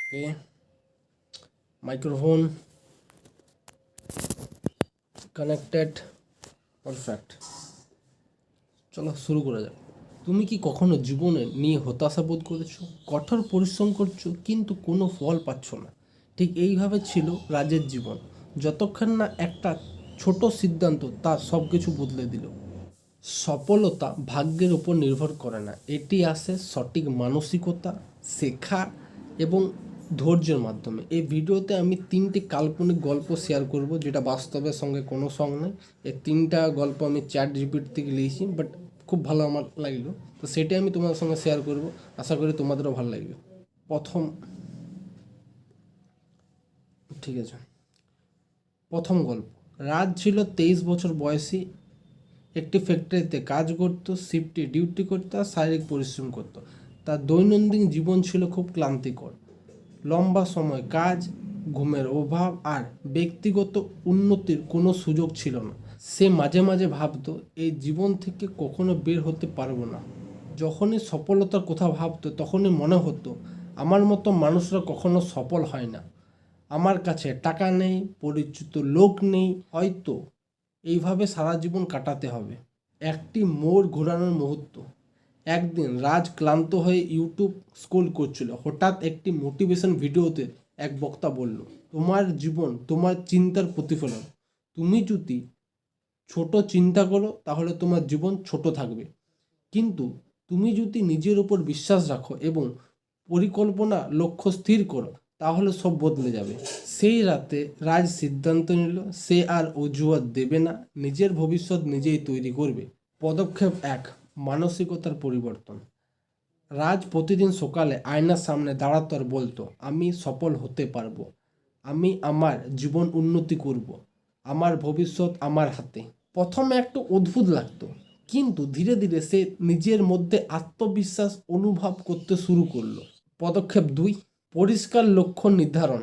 ওকে, microphone connected, perfect. চলো শুরু করা যাক। তুমি কি কখনো জীবনে নিয়ে হতাশা বোধ করেছো? কঠোর পরিশ্রম করছো কিন্তু কোনো ফল পাচ্ছ না? ঠিক এইভাবে ছিল রাজের জীবন, যতক্ষণ না একটা ছোট সিদ্ধান্ত তার সব কিছু বদলে দিল। সফলতা ভাগ্যের উপর নির্ভর করে না, এটি আসে সঠিক মানসিকতা, শেখা এবং ধৈর্যের মাধ্যমে। এই ভিডিওতে আমি 3টি কাল্পনিক গল্প শেয়ার করব, যেটা বাস্তবের সঙ্গে কোনো সঙ্গ নেই। এই 3টা গল্প আমি ChatGPT থেকে লিখেছি, বাট খুব ভালো আমার লাগলো, তো সেটাই আমি তোমাদের সঙ্গে শেয়ার করব। আশা করি তোমাদেরও ভালো লাগবে। প্রথম, ঠিক আছে, প্রথম গল্প। রাজ ছিল 23 বছর বয়সী, একটি ফ্যাক্টরিতে কাজ করতো, শিফটে ডিউটি করতো আর শারীরিক পরিশ্রম করতো। তার দৈনন্দিন জীবন ছিল খুব ক্লান্তিকর। লম্বা সময় কাজ, ঘুমের অভাব আর ব্যক্তিগত উন্নতির কোনো সুযোগ ছিল না। সে মাঝে মাঝে ভাবতো, এই জীবন থেকে কখনো বের হতে পারবো না। যখনই সফলতার কথা ভাবতো তখনই মনে হতো, আমার মতো মানুষরা কখনো সফল হয় না। আমার কাছে টাকা নেই, পরিচিত লোক নেই, হয়তো এইভাবে সারা জীবন কাটাতে হবে। একটি মোড় ঘোরানোর মুহূর্ত। একদিন রাজ ক্লান্ত হয়ে ইউটিউব স্ক্রল করছিল। হঠাৎ একটি মোটিভেশন ভিডিওতে এক বক্তা বলল, তোমার জীবন তোমার চিন্তার প্রতিফলন। তুমি যদি ছোট চিন্তা করো তাহলে তোমার জীবন ছোট থাকবে, কিন্তু তুমি যদি নিজের উপর বিশ্বাস রাখো এবং পরিকল্পনা লক্ষ্য স্থির করো তাহলে সব বদলে যাবে। সেই রাতে রাজ সিদ্ধান্ত নিল, সে আর অজুহাত দেবে না, নিজের ভবিষ্যৎ নিজেই তৈরি করবে। পদক্ষেপ 1, মানসিকতার পরিবর্তন। রাজ প্রতিদিন সকালে আয়নার সামনে দাঁড়াতো আর বলতো, আমি সফল হতে পারবো, আমি আমার জীবন উন্নতি করব, আমার ভবিষ্যৎ আমার হাতে। প্রথমে একটু অদ্ভুত লাগতো, কিন্তু ধীরে ধীরে সে নিজের মধ্যে আত্মবিশ্বাস অনুভব করতে শুরু করলো। পদক্ষেপ 2, পরিষ্কার লক্ষ্য নির্ধারণ।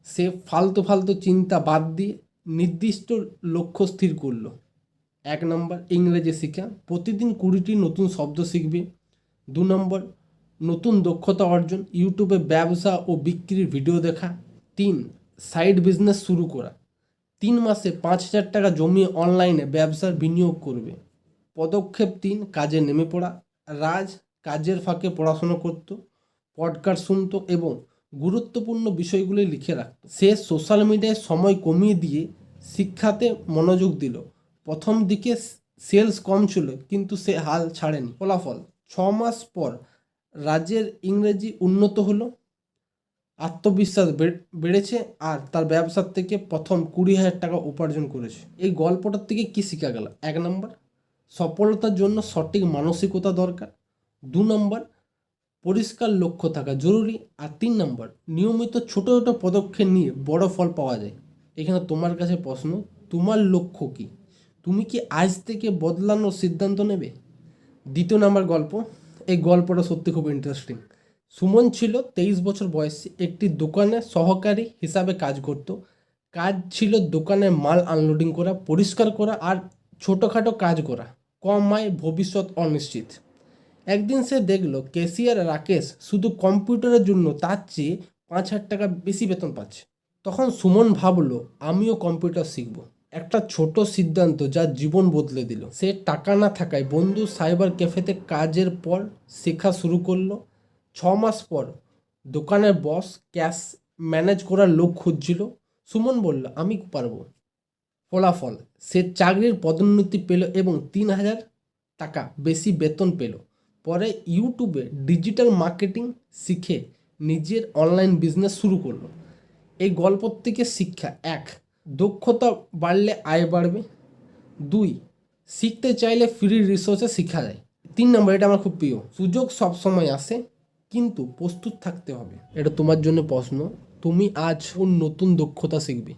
সে ফালতু ফালতু চিন্তা বাদ দিয়ে নির্দিষ্ট লক্ষ্য স্থির করলো। 1 নম্বর, ইংরেজি শেখা, প্রতিদিন 20টি নতুন শব্দ শিখবে। 2 নম্বর, নতুন দক্ষতা অর্জন, ইউটিউবে ব্যবসা ও বিক্রির ভিডিও দেখা। 3, সাইড বিজনেস শুরু করা, 3 মাসে 5,000 টাকা জমিয়ে অনলাইনে ব্যবসার বিনিয়োগ করবে। পদক্ষেপ 3, কাজে নেমে পড়া। রাজ কাজের ফাঁকে পড়াশোনা করত, পডকাস্ট শুনতো এবং গুরুত্বপূর্ণ বিষয়গুলি লিখে রাখত। সে সোশ্যাল মিডিয়ায় সময় কমিয়ে দিয়ে শিক্ষাতে মনোযোগ দিল। প্রথম দিকে সেলস কম ছিল, কিন্তু সে হাল ছাড়েনি। ফলাফল, 6 মাস পর রাজের ইংরেজি উন্নত হলো, আত্মবিশ্বাস বেড়েছে আর তার ব্যবসার থেকে প্রথম 20,000 টাকা উপার্জন করেছে। এই গল্পটার থেকে কি শেখা গেল? 1 নম্বর, সফলতার জন্য সঠিক মানসিকতা দরকার। 2 নম্বর, পরিষ্কার লক্ষ্য থাকা জরুরি। আর 3 নম্বর, নিয়মিত ছোট ছোট পদক্ষেপ নিয়ে বড় ফল পাওয়া যায়। এখানে তোমার কাছে প্রশ্ন, তোমার লক্ষ্য কি? তুমি কি আজ থেকে বদলানোর সিদ্ধান্ত নেবে? 2 নম্বর গল্প। এই গল্পটা সত্যি খুব ইন্টারেস্টিং। সুমন ছিল 23 বছর বয়সী, একটি দোকানে সহকারী হিসাবে কাজ করত। কাজ ছিল দোকানে মাল আনলোডিং করা, পরিষ্কার করা আর ছোটোখাটো কাজ করা। কম আয়, ভবিষ্যৎ অনিশ্চিত। একদিন সে দেখলো ক্যাশিয়ার রাকেশ শুধু কম্পিউটারের জন্য তার চেয়ে 5,000 টাকা বেশি বেতন পাচ্ছে। তখন সুমন ভাবলো, আমিও কম্পিউটার শিখবো। একটা ছোট সিদ্ধান্ত যা জীবন বদলে দিল। সে টাকা না থাকায় বন্ধু সাইবার ক্যাফেতে কাজের পর শেখা শুরু করলো। 6 মাস পর দোকানের বস ক্যাশ ম্যানেজ করার লোক খুঁজছিল। সুমন বলল, আমি পারবো। ফলাফল, সে চাকরির পদোন্নতি পেল এবং 3,000 টাকা বেশি বেতন পেল। পরে ইউটিউবে ডিজিটাল মার্কেটিং শিখে নিজের অনলাইন বিজনেস শুরু করলো। এই গল্প থেকে শিক্ষা: 1, দক্ষতা বাড়লে আয় বাড়বে। 2, শিখতে চাইলে ফ্রি রিসোর্সে শেখা যায়। 3 নম্বর, এটা আমার খুব প্রিয়, সুযোগ সবসময় আসে কিন্তু প্রস্তুত থাকতে হবে। এটা তোমার জন্য প্রশ্ন, তুমি আজ কোন নতুন দক্ষতা শিখবে?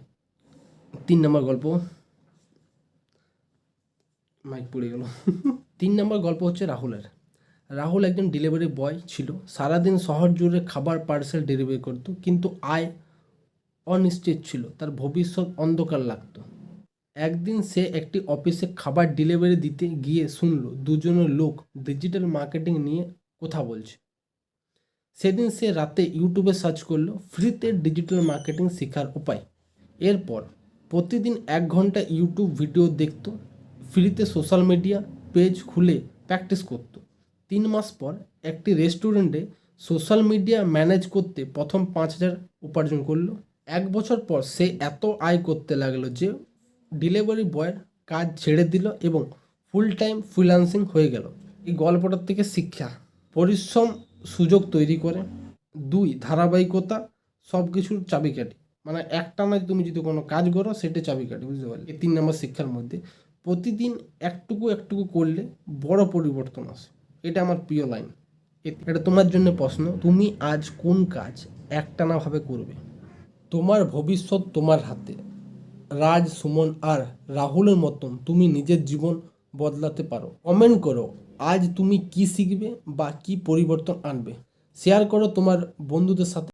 3 নম্বর গল্প, মাইক পড়ে গেল। 3 নম্বর গল্প হচ্ছে রাহুলের। রাহুল একজন ডেলিভারি বয় ছিল, সারাদিন শহর জুড়ে খাবার পার্সেল ডেলিভারি করত, কিন্তু আয় অনিশ্চিত ছিল, তার ভবিষ্যৎ অন্ধকার লাগতো। একদিন সে একটি অফিসে খাবার ডেলিভারি দিতে গিয়ে শুনল দুজনের লোক ডিজিটাল মার্কেটিং নিয়ে কথা বলছে। সেদিন সে রাতে ইউটিউবে সার্চ করলো ফ্রিতে ডিজিটাল মার্কেটিং শেখার উপায়। এরপর প্রতিদিন 1 ঘন্টা ইউটিউব ভিডিও দেখতো, ফ্রিতে সোশ্যাল মিডিয়া পেজ খুলে প্র্যাকটিস করতো। 3 মাস পর একটি রেস্টুরেন্টে সোশ্যাল মিডিয়া ম্যানেজ করতে প্রথম 5,000 উপার্জন করলো। 1 বছর পর সে এত আয় করতে লাগলো যে ডেলিভারি বয়ের কাজ ছেড়ে দিল এবং ফুল টাইম ফ্রিল্যান্সিং হয়ে গেল। এই গল্পটার থেকে শিক্ষা: পরিশ্রম সুযোগ তৈরি করে। 2, ধারাবাহিকতা সব কিছুর চাবিকাঠি। মানে একটানা তুমি যদি কোনো কাজ করো সেটা চাবিকাঠি, বুঝতে পারলে? এই 3 নম্বর শিক্ষার মধ্যে প্রতিদিন একটুকু একটুকু করলে বড় পরিবর্তন আসে। এটা আমার প্রিয় লাইন। এটা তোমার জন্য প্রশ্ন, তুমি আজ কোন কাজ একটানাভাবে করবে? তোমার ভবিষ্যৎ তোমার হাতে। রাজ, সুমন আর রাহুলের মতন তুমি নিজের জীবন বদলাতে পারো। কমেন্ট করো আজ তুমি কি শিখবে বা কি পরিবর্তন আনবে। শেয়ার করো তোমার বন্ধুদের সাথে।